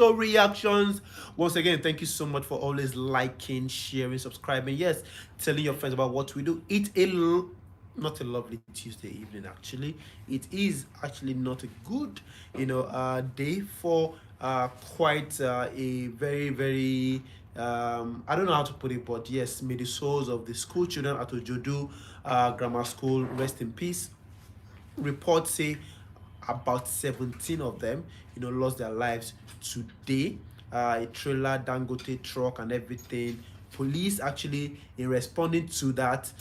Auto reactions. Once again, thank you so much for always liking, sharing, subscribing. Yes, telling your friends about what we do. Not a lovely Tuesday evening. Actually, it is actually not a good, day for quite a very very. I don't know how to put it, but yes, may the souls of the school children at Ojodu Grammar School rest in peace. Reports say about 17 of them, lost their lives today. A trailer, Dangote truck, and everything. Police actually, in responding to that,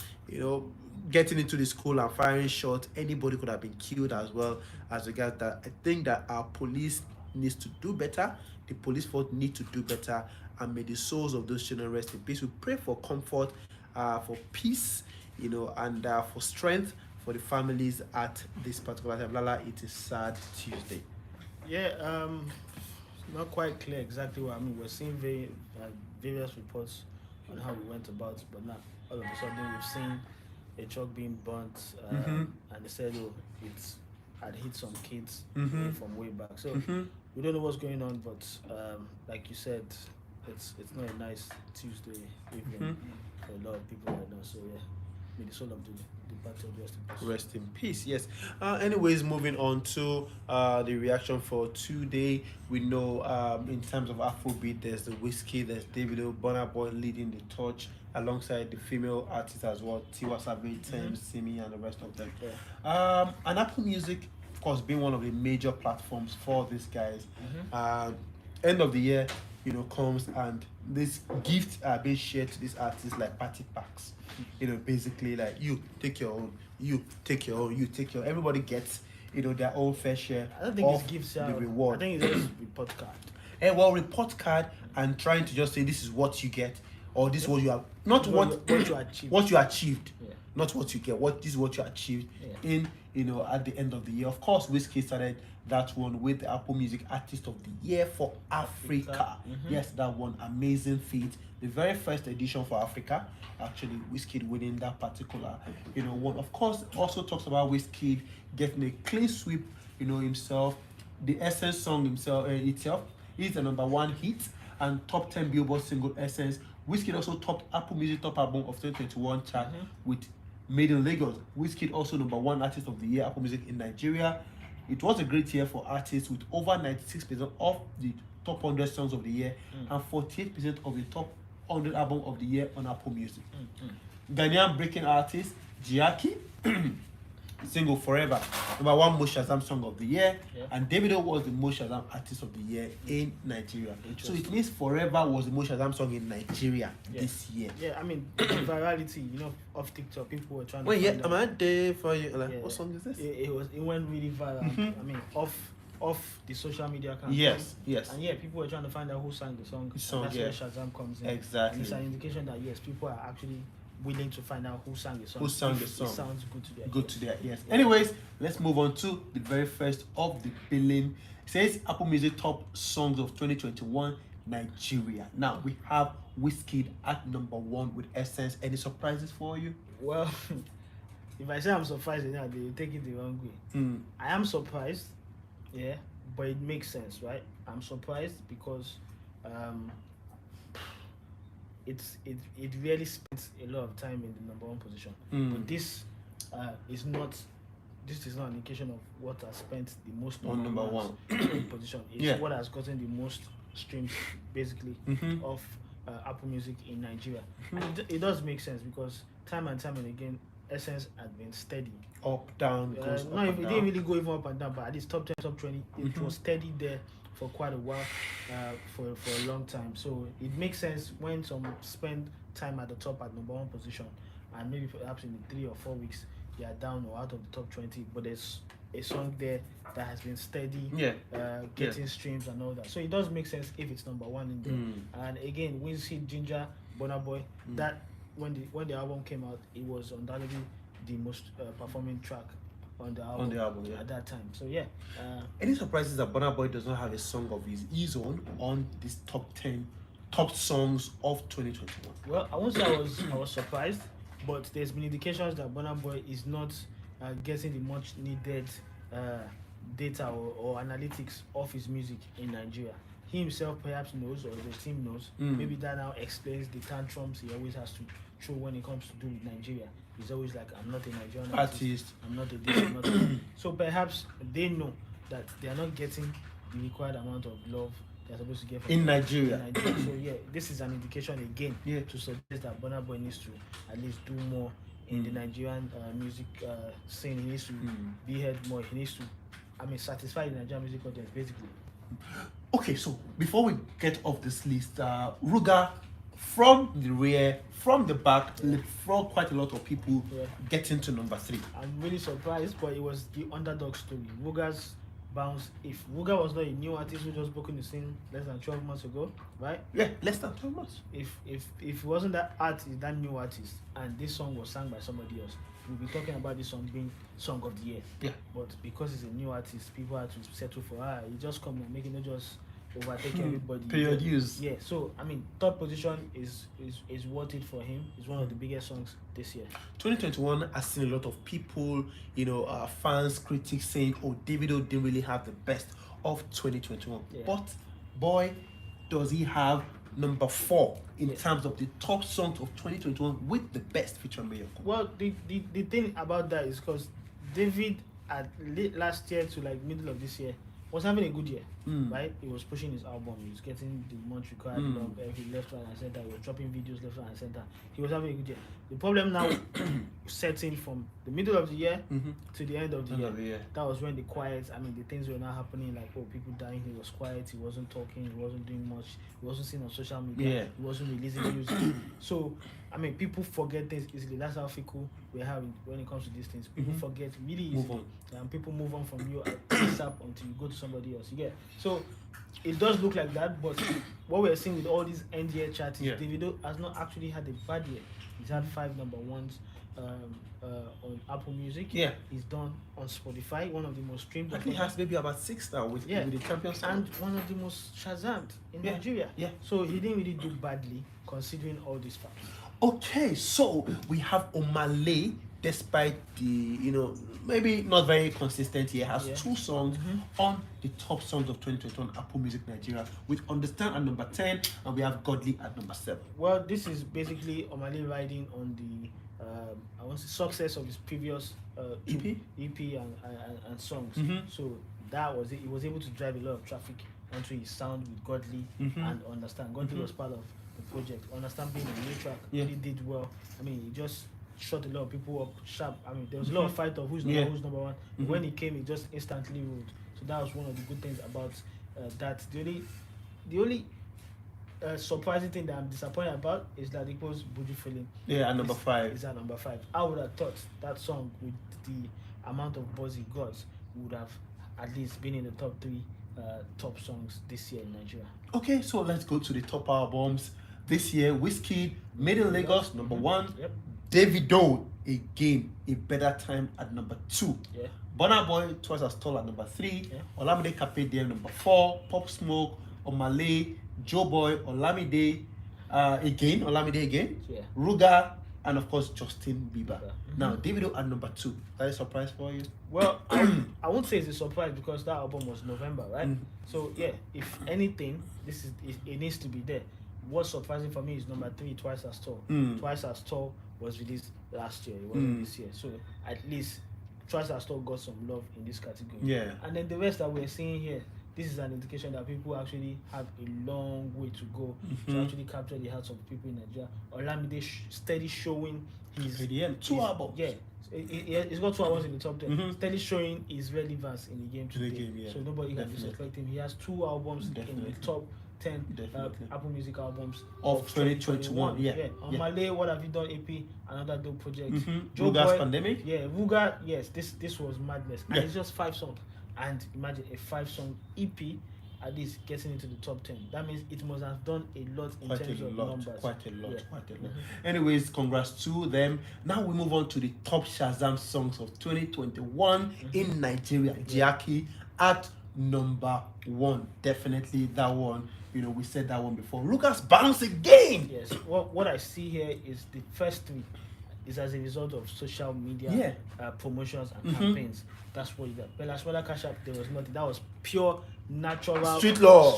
getting into the school and firing shots, anybody could have been killed as well. As regards that, I think that our police needs to do better. The police force need to do better, and may the souls of those children rest in peace. We pray for comfort, for peace, and for strength for the families at this particular time. Lala, it is sad Tuesday. Yeah, not quite clear exactly what I mean. We're seeing various reports on how we went about, but now all of a sudden we've seen a truck being burnt, and they said, oh, it had hit some kids from way back. So we don't know what's going on, but like you said, it's not a nice Tuesday evening for a lot of people right now. So yeah, may the soul of the departed rest in peace. Yes. Anyways, moving on to the reaction for today. We know in terms of Afrobeat, there's the Wizkid, there's Davido, Burna Boy leading the torch alongside the female artists as well, Tiwa Savage, Tems, Simi, and the rest of them. And Apple Music, of course, being one of the major platforms for these guys. End of the year, comes and these gifts are being shared to these artists like party packs. Basically like you take your own, you take your own, you take your. Everybody gets their own fair share. I don't think of it's gifts. the reward. I think it's just report card. Report card and trying to just say this is what you get or this is what you have. Not what you achieved. What you achieved. Yeah. Not what you get. This is what you achieved in at the end of the year. Of course, Wizkid started that one with the Apple Music Artist of the Year for Africa. Yes, that one amazing feat. The very first edition for Africa, actually, Wizkid winning that particular, one. Of course, also talks about Wizkid getting a clean sweep, himself. The Essence song itself is the #1 hit and top 10 Billboard single Essence. Wizkid also topped Apple Music Top Album of 2021 chart with Made in Lagos. Wizkid also #1 Artist of the Year, Apple Music in Nigeria. It was a great year for artists with over 96% of the top 100 songs of the year and 48% of the top 100 album of the year on Apple Music. Ghanaian breaking artist Jiaki single Forever, #1 most Shazam song of the year, and Davido was the most Shazam artist of the year in Nigeria. So it means Forever was the most Shazam song in Nigeria this year. Yeah, I mean virality, off TikTok, people were trying to. Wait, am I there for you? Like, what song is this? It went really viral. I mean, off the social media account. Yes. And people were trying to find out who sang the song. That's where Shazam comes in. Exactly. And it's an indication that yes, people are actually willing to find out who sang the song. It sounds good to their ears. Anyways, let's move on to the very first of the billing. It says Apple Music Top Songs of 2021 Nigeria. Now we have Wizkid at #1 with Essence. Any surprises for you? Well, if I say I'm surprised, they will take it the wrong way. I am surprised, but it makes sense, right? I'm surprised because it really spends a lot of time in the #1 position. But this is not an indication of what has spent the most on #1 position. It's what has gotten the most streams basically of Apple Music in Nigeria. And it does make sense because time and again Essence had been steady. Up, down, goes up and it didn't really go even up and down, but at least top 10, top 20, it was steady there for quite a while, for a long time. So it makes sense when some spend time at the top at #1 position, and maybe perhaps in 3 or 4 weeks they are down or out of the top 20, but there's a song there that has been steady, getting streams and all that. So it does make sense if it's #1 in there. And again, Wizkid, Ginger, Burna Boy, that when the album came out, it was undoubtedly the most performing track on the album, at that time. So any surprises that Burna Boy does not have a song of his own on this top 10 top songs of 2021? Well, I won't say I was surprised, but there's been indications that Burna Boy is not getting the much needed data or analytics of his music in Nigeria. he himself perhaps knows, or the team knows. Maybe that now explains the tantrums he always has to throw when it comes to do with Nigeria. He's always like, I'm not a Nigerian artist. I'm not a this, I'm not a that. So perhaps they know that they are not getting the required amount of love they're supposed to get from in Nigeria. So yeah, this is an indication again to suggest that Burna Boy needs to at least do more in the Nigerian music scene. He needs to be heard more. He needs to, satisfy the Nigerian music audience basically. Okay, so before we get off this list, Ruga from the rear, from the back, leapfrog quite a lot of people getting to number 3. I'm really surprised, but it was the underdog story. Ruga's bounce. If Ruga was not a new artist who just broke in the scene less than 12 months ago, right? Yeah, less than 12 months. If it wasn't that artist, that new artist, and this song was sung by somebody else, we'll be talking about this song being song of the year. Yeah. But because it's a new artist, people had to settle for you just come and make it, not just overtake everybody. Period use. Yeah. So third position is worth it for him. It's one of the biggest songs this year. 2021 has seen a lot of people, fans, critics saying, "Oh, Davido didn't really have the best of 2021." Yeah. But boy, does he have number 4 in terms of the top songs of 2021 with the best feature Mayor. Well, the thing about that is because David at late last year to like middle of this year was having a good year, right? He was pushing his album, he was getting the much required love every left, right, and center. He was dropping videos left, right, and center. He was having a good year. The problem now setting from the middle of the year to the end of the year. That was when the quiet, the things were not happening, like people dying. He was quiet, he wasn't talking, he wasn't doing much, he wasn't seen on social media, he wasn't releasing music. So people forget things easily. That's how fickle we have when it comes to these things. People forget really easily, and people move on from you ASAP until you go to somebody else. You get so it does look like that, but what we're seeing with all these end year charts is Davido has not actually had a bad year. He's had 5 number ones on Apple Music. Yeah, he's done on Spotify, one of the most streamed. He has maybe about 6 now with the champion sound. And one of the most shazammed in Nigeria. Yeah, so he didn't really do badly considering all these facts. Okay, so we have Olamide, despite the, maybe not very consistent. He has 2 songs on the top songs of 2021 Apple Music Nigeria, with Understand at number 10, and we have Godly at number 7. Well, this is basically Olamide riding on the success of his previous EP and songs. So that was it. He was able to drive a lot of traffic onto his sound with Godly and Understand. Godly was part of the project. Understand being a new track, really did well. He just shot a lot of people up sharp. There was a lot of fight of who's number one. When he came, he just instantly ruled. So that was one of the good things about that. The only surprising thing that I'm disappointed about is that it was Buju Feeling. Yeah, at number 5. Is at number 5. I would have thought that song, with the amount of buzz it got, would have at least been in the top 3 top songs this year in Nigeria. Okay, so let's go to the top albums this year. Wizkid, Made in Lagos, number 1. Davido, again, A Better Time at number 2. Burna Boy, Twice as Tall at number 3. Olamide Carpe Diem, number 4. Pop Smoke, Omale, Joe Boy, Olamide again. Ruga, and of course Justin Bieber. Now Davido at number 2. That is a surprise for you? Well, I won't say it's a surprise because that album was November, right? So yeah, if anything, it needs to be there. What's surprising for me is number 3, Twice as Tall. Twice as Tall was released last year. It wasn't this year. So at least Twice as Tall got some love in this category. And then the rest that we're seeing here, this is an indication that people actually have a long way to go to actually capture the hearts of people in Nigeria. Olamide steady showing his 2 albums. Yeah, he's got 2 albums in the top 10. Steady showing his relevance in the game today. So nobody can disrespect him. He has 2 albums in the top 10 Apple Music albums of 2021. Olamide, What Have You Done EP, another dope project. Ruga's Pandemic. Ruga, yes, this was madness. And it's just 5 songs. And imagine a 5-song EP at least getting into the top 10. That means it must have done a lot in terms of numbers. Quite a lot. Anyways, congrats to them. Now we move on to the top Shazam songs of 2021 in Nigeria. Jackie at number 1. Definitely that one. We said that one before. Lucas bounce again. Yes. What I see here is the first 3 is as a result of social media promotions and campaigns. That's what you got. But as well as Cash App, there was nothing. That was pure natural Street law.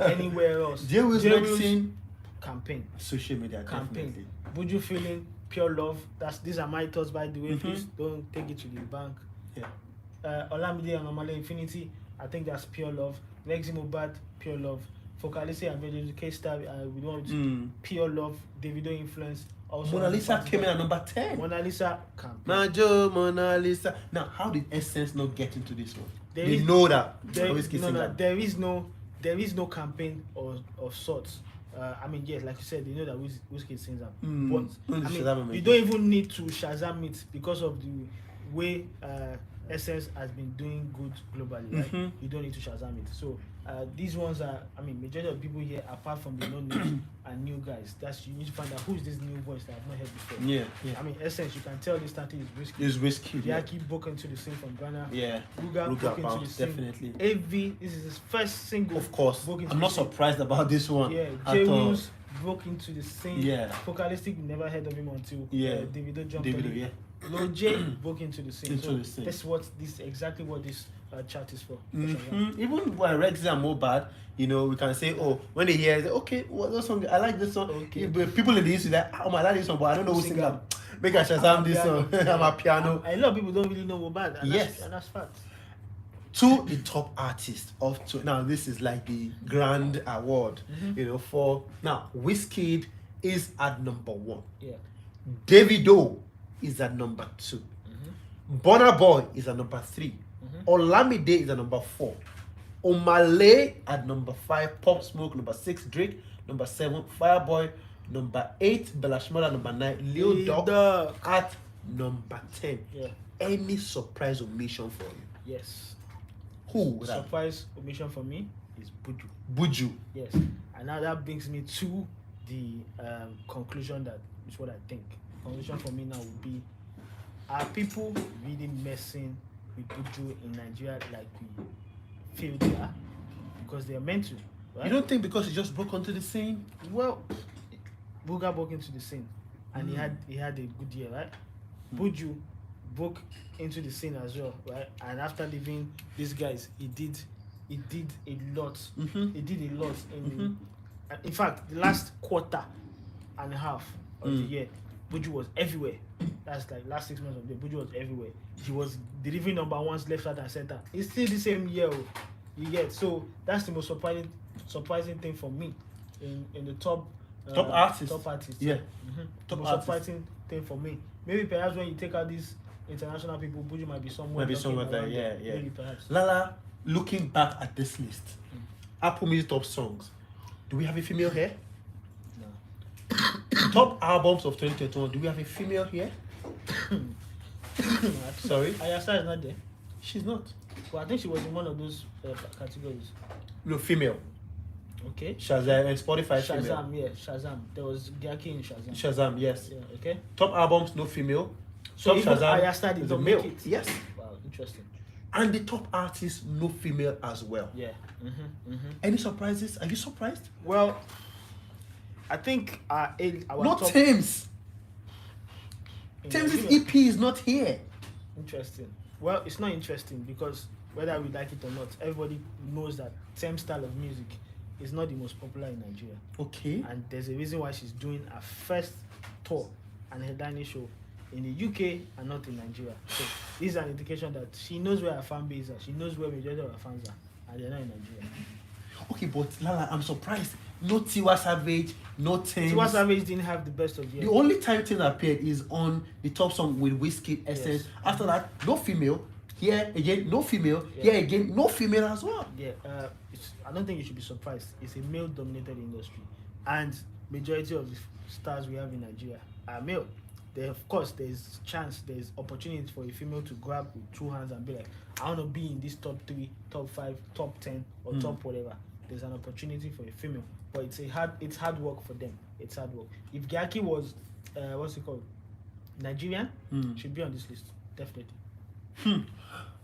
anywhere else. J-Will's medicine. Campaign. Social media, Campaign. definitely. Buju feeling pure love. These are my thoughts, by the way. Mhm. Please don't take it to the bank. Yeah. Olamide and Omale Infinity, I think that's pure love. Lexi Mubad, pure love. Focalisi and Veggie K-Star, we don't pure love. Davido influence. Also Mona Lisa came in at number 10. Mona Lisa campaign. Majo, Mona Lisa. Now, how did Essence not get into this one? There They is- know that. There is that. there is no campaign of sorts. I mean, yes, like you said, they know that Wizkid sings them. Don't But I Shazam mean, it. you don't even need to Shazam it because of the way Essence has been doing good globally, right? Mhm. You don't need to Shazam it. So these ones are, I mean, majority of people here, apart from the known are new guys. That's, you need to find out who is this new voice that I've not heard before. Yeah. I mean, Essence, you can tell this starting is Wizkid. It's Wizkid. Yeah. Yaki broke into the scene from Burna. Yeah. Ruga Ruga broke into the bounce, scene. definitely. AV, this is his first single. Of course. broke into I'm not the scene. surprised about this one. Yeah, at J. all. Wills broke into the scene. Yeah. Focalistic, never heard of him until Yeah. Davido jumped on Davido, it. yeah. Lil J broke into the scene. Into So the scene. that's exactly what this chat is for. Even when Rex and Mobad, you know, we can say, oh, when they hear, say, okay, what that song? I like this song. Okay. But people in the industry that, oh, I like this song, but I don't know who Sing sing am. it. Make a Shazam this song. I'm a piano. A lot of people don't really know Mobad. And Yes. that's fact. To the top artist of now, this is like the grand award, you know, for now. Wizkid is at number 1. Yeah. Davido is at number 2. Burna Boy is at number 3. Olamide is at number 4. Omale at number 5. Pop Smoke number 6. Drake number 7. Fireboy number 8. Belashmada number 9. Lil Durk at number 10. Yeah. Any surprise omission for you? Yes. Who would that? Surprise omission for me is Buju. Buju. Yes. And now that brings me to the conclusion that is what I think. Conclusion for me now would be, are people really messing with Buju in Nigeria like we feel they are? Because they are meant to, right? You don't think because he just broke onto the scene? Well, Buga broke into the scene and he had a good year, right? Buju broke into the scene as well, right? And after leaving these guys, he did a lot. He did a lot in fact, the last quarter and a half of the year, Buju was everywhere. That's like last 6 months of the year, Buju was everywhere. He was delivering number ones left, right, and center. It's still the same year, you get. So that's the most surprising thing for me in the top artist. Top artist. Yeah. Top most surprising thing for me. Maybe perhaps when you take out these international people, Buju might be somewhere. Maybe somewhere there, around yeah, there. yeah. Maybe perhaps. Lala, looking back at this list, Apple Music top songs. Do we have a female here? No. Top albums of 2021. Do we have a female here? Sorry? Ayasa is not there. She's not. Well, I think she was in one of those categories. No, female. Okay. Shazam and Spotify female. Shazam, yeah, Shazam. There was Gyaki in Shazam. Shazam, yes. Yeah, okay. Top albums, no female. So Top even Shazam Ayasa did is a not male. make it. Yes. Wow, interesting. And the top artist, no female as well. Yeah. Any surprises? Are you surprised? Well, I think our Not top Tems. in Tems' Nigeria- EP is not here. Interesting. Well, it's not interesting because whether we like it or not, everybody knows that same style of music is not the most popular in Nigeria. Okay. And there's a reason why she's doing her first tour and headlining show in the UK and not in Nigeria. So this is an indication that she knows where her fan base are. She knows where majority of her fans are, and they're not in Nigeria. Okay, but Lala, I'm surprised. No Tiwa Savage, no Tems. Tiwa Savage didn't have the best of years. The only time Tems appeared is on the top song with Wizkid Essence. Yes. After that, no female. Here again, no female. Yeah. Here again, no female as well. Yeah, I don't think you should be surprised. It's a male-dominated industry, and majority of the stars we have in Nigeria are male. There, of course, there's opportunity for a female to grab with 2 hands and be like, I want to be in this top 3, top 5, top 10, or top whatever. There's an opportunity for a female, but it's hard work for them. It's hard work. If Gyaki was, what's it called, Nigerian, should be on this list definitely.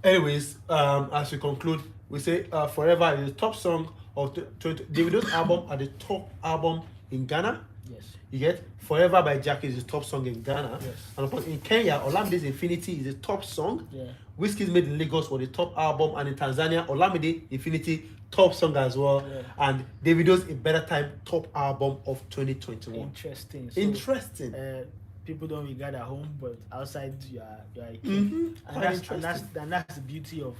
Anyways, as we conclude, we say Forever is the top song of Davido's album are the top album in Ghana. Yes. You get Forever by Jackie is the top song in Ghana. Yes. And of course in Kenya, Olamide's Infinity is the top song. Yeah. Wizkid made in Lagos was the top album, and in Tanzania, Olamide Infinity top song as well, Yeah. and Davido's A Better Time top album of 2021. Interesting. So, Interesting. people don't regard at home, but outside you are a king. Mhm. And, Quite that's, interesting. and that's the beauty of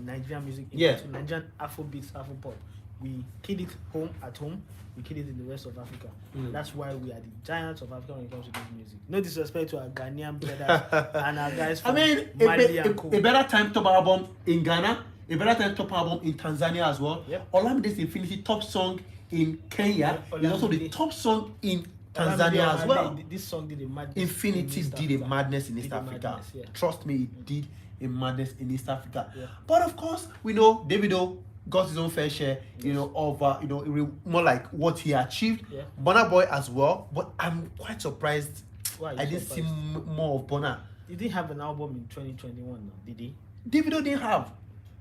Nigerian music. Yeah. Nigerian Afrobeats, Afropop. We kid it at home. We kid it in the rest of Africa. Mm. That's why we are the giants of Africa when it comes to this music. No disrespect to our Ghanaian brothers and our guys I from mean, Mali and Co. A Better Time top album in Ghana, A Better Time top album in Tanzania as well. Yep. Olamide's Infinity top song in Kenya is also the Olamide. top song in Olamide Tanzania as and well. Olamide, this song did a madness. Infinity in East did a Africa. madness in East Did a Africa. madness, yeah. Trust me, it did a madness in East Africa. Yeah. But of course, we know Davido got his own fair share, of more like what he achieved. Yeah. Burna Boy as well. But I'm quite surprised. Why are you I didn't see surprised? more of Burna. He didn't have an album in 2021 now, did he? Davido didn't have.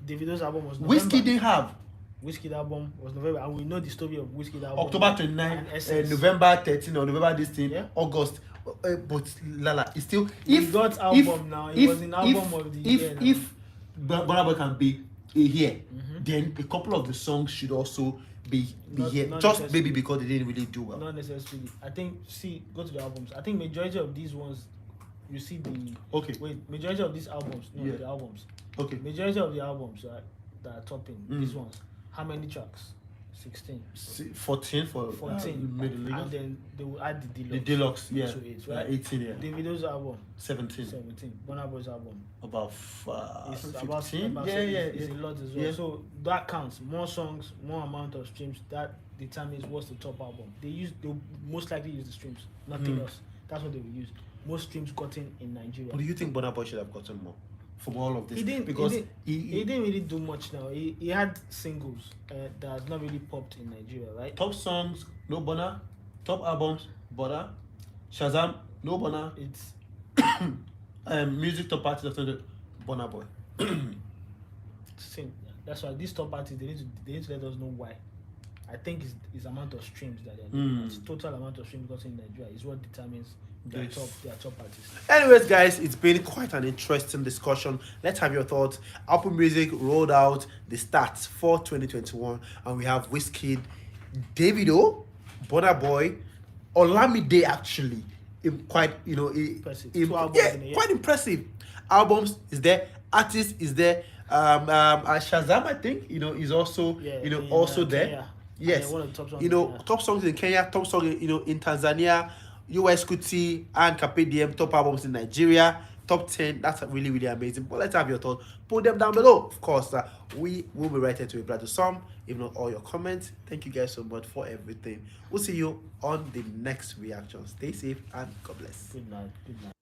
Davido's album was November. Whiskey didn't have. Wizkid album was November, and we know the story of Wizkid album. October 29, and Essence. November 13 or November this thing, Yeah. August. But Lala, it's still He got album now. He was in album of the year now. If Burna Boy can be here, Mhm. then a couple of the songs should also be Not- here. not Just necessarily. maybe because they didn't really do well. Not necessarily. I think, go to the albums. I think majority of these ones, you see the Okay. majority of these albums, no, Yeah. the albums. Okay. Majority of the albums that are topping these Mm. ones. How many tracks? 16. 14 for 14. Middle And Lagos. then they will add the The deluxe. deluxe, yeah. to it, right? 18, yeah. Davido's album, 17. 17. Burna Boy's album. About It's 15. about Yeah, yeah. it's a lot as well. Yeah. So that counts. More songs, more amount of streams. That determines what's the top album. They'll most likely use the streams, nothing else. That's what they will use. Most streams gotten in Nigeria. But do you think Burna Boy should have gotten more from all of this? He didn't because he didn't really do much now. He had singles that has not really popped in Nigeria, right? top songs, no Burna. Top albums, Burna. Shazam, no Burna. It's Music top artist, Burna Boy. same. That's why these top artists they need to let us know why. I think it's amount of streams that they're doing. It's total amount of streams gotten in Nigeria is what determines their Yes. top artists. Anyways, guys, it's been quite an interesting discussion. Let's have your thoughts. Apple Music rolled out the stats for 2021, and we have Wizkid, Davido, Burna Boy, Olamide actually. Quite Impressive. 2 albums in a year. quite impressive. Albums is there, artist is there. Shazam, I think is also also there. Kenya. Yes, And one of the top songs in Kenya. top songs in Kenya, top song in Tanzania, Wizkid and Carpe Diem, top albums in Nigeria, top 10. That's really, really amazing. But let's have your thoughts. Put them down below. Of course, we will be right here to reply to some, if not all your comments. Thank you guys so much for everything. We'll see you on the next reaction. Stay safe and God bless. Good night. Good night.